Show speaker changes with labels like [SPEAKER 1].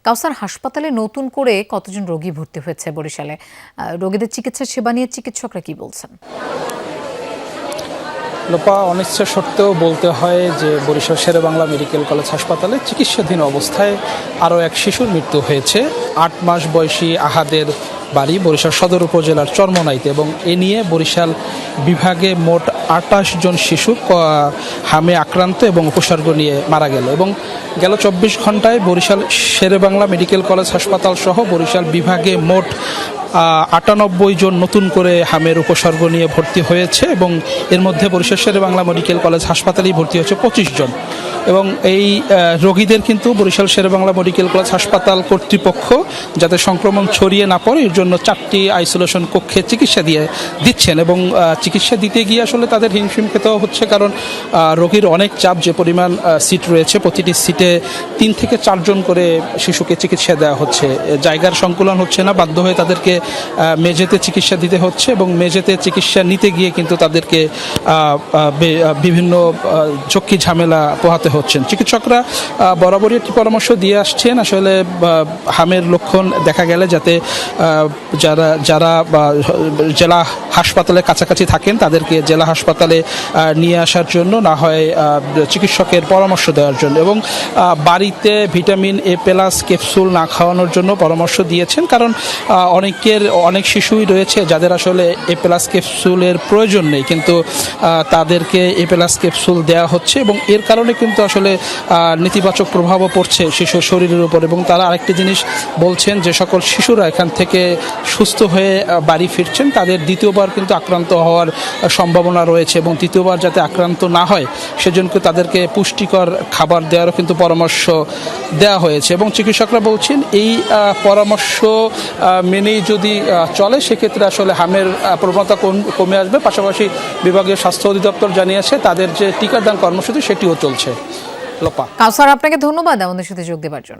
[SPEAKER 1] কাউসার, হাসপাতালে নতুন করে কতজন রোগী ভর্তি হয়েছে বরিশালে? রোগীদের চিকিৎসা সেবা নিয়ে চিকিৎসকরা কি বলছেন?
[SPEAKER 2] লোপা, অনিচ্ছা সত্ত্বেও বলতে হয় যে বরিশাল শেরেবাংলা মেডিকেল কলেজ হাসপাতালে চিকিৎসাধীন অবস্থায় আরও এক শিশুর মৃত্যু হয়েছে। ৮ মাস বয়সী আহাদের বাড়ি বরিশাল সদর উপজেলার চরমনাইতে, এবং এ নিয়ে বরিশাল বিভাগে মোট ২৮ জন শিশু হামে আক্রান্ত এবং উপসর্গ নিয়ে মারা গেল। এবং গেল ২৪ ঘন্টায় বরিশাল শেরেবাংলা মেডিকেল কলেজ হাসপাতাল সহ বরিশাল বিভাগে মোট ৯৮ জন নতুন করে হামের উপসর্গ নিয়ে ভর্তি হয়েছে, এবং এর মধ্যে বরিশাল শেরেবাংলা মেডিকেল কলেজ হাসপাতালেই ভর্তি হয়েছে ২৫ জন। এবং এই রোগীদের কিন্তু বরিশাল শেরেবাংলা মেডিকেল কলেজ হাসপাতাল কর্তৃপক্ষ যাতে সংক্রমণ ছড়িয়ে না পড়ে এর জন্য 4টি আইসোলেশন কক্ষে চিকিৎসা দিচ্ছেন, এবং চিকিৎসা দিতে গিয়ে আসলে তাদের হিমশিম খেতেও হচ্ছে, কারণ রোগীর অনেক চাপ। যে পরিমাণ সিট রয়েছে, প্রতিটি সিটে 3 থেকে 4 জন করে শিশুকে চিকিৎসা দেওয়া হচ্ছে। জায়গার সংকুলন হচ্ছে না, বাধ্য হয়ে তাদেরকে মেঝেতে চিকিৎসা দিতে হচ্ছে, এবং মেঝেতে চিকিৎসা নিতে গিয়ে কিন্তু তাদেরকে বিভিন্ন ঝক্কি ঝামেলা পোহাতে হচ্ছেন। চিকিৎসকরা বরাবরই একটি পরামর্শ দিয়ে আসছেন, আসলে হামের লক্ষণ দেখা গেলে যাতে যারা জেলা হাসপাতালের কাছাকাছি থাকেন তাদেরকে জেলা হাসপাতালে নিয়ে আসার জন্য, না হয় চিকিৎসকের পরামর্শ দেওয়ার জন্য, এবং বাড়িতে ভিটামিন A+ ক্যাপসুল না খাওয়ানোর জন্য পরামর্শ দিয়েছেন। কারণ অনেক শিশুই রয়েছে যাদের আসলে A+ ক্যাপসুলের প্রয়োজন নেই, কিন্তু তাদেরকে A+ ক্যাপসুল দেওয়া হচ্ছে, এবং এর কারণে কিন্তু আসলে নেতিবাচক প্রভাবও পড়ছে শিশুর শরীরের উপর। এবং তারা আরেকটি জিনিস বলছেন, যে সকল শিশুরা এখান থেকে সুস্থ হয়ে বাড়ি ফিরছেন তাদের দ্বিতীয়বার কিন্তু আক্রান্ত হওয়ার সম্ভাবনা রয়েছে, এবং তৃতীয়বার যাতে আক্রান্ত না হয় সেজন্য তাদেরকে পুষ্টিকর খাবার দেওয়ারও কিন্তু পরামর্শ দেওয়া হয়েছে। এবং চিকিৎসকরা বলছেন এই পরামর্শ মেনেই যদি চলে সেক্ষেত্রে আসলে হামের প্রবণতা কমে আসবে। পাশাপাশি বিভাগীয় স্বাস্থ্য অধিদপ্তর জানিয়েছে তাদের যে টিকাদান কর্মসূচি সেটিও চলছে। লোপা,
[SPEAKER 1] কাউসার, আপনাকে ধন্যবাদ আমাদের সাথে যোগ দেওয়ার জন্য।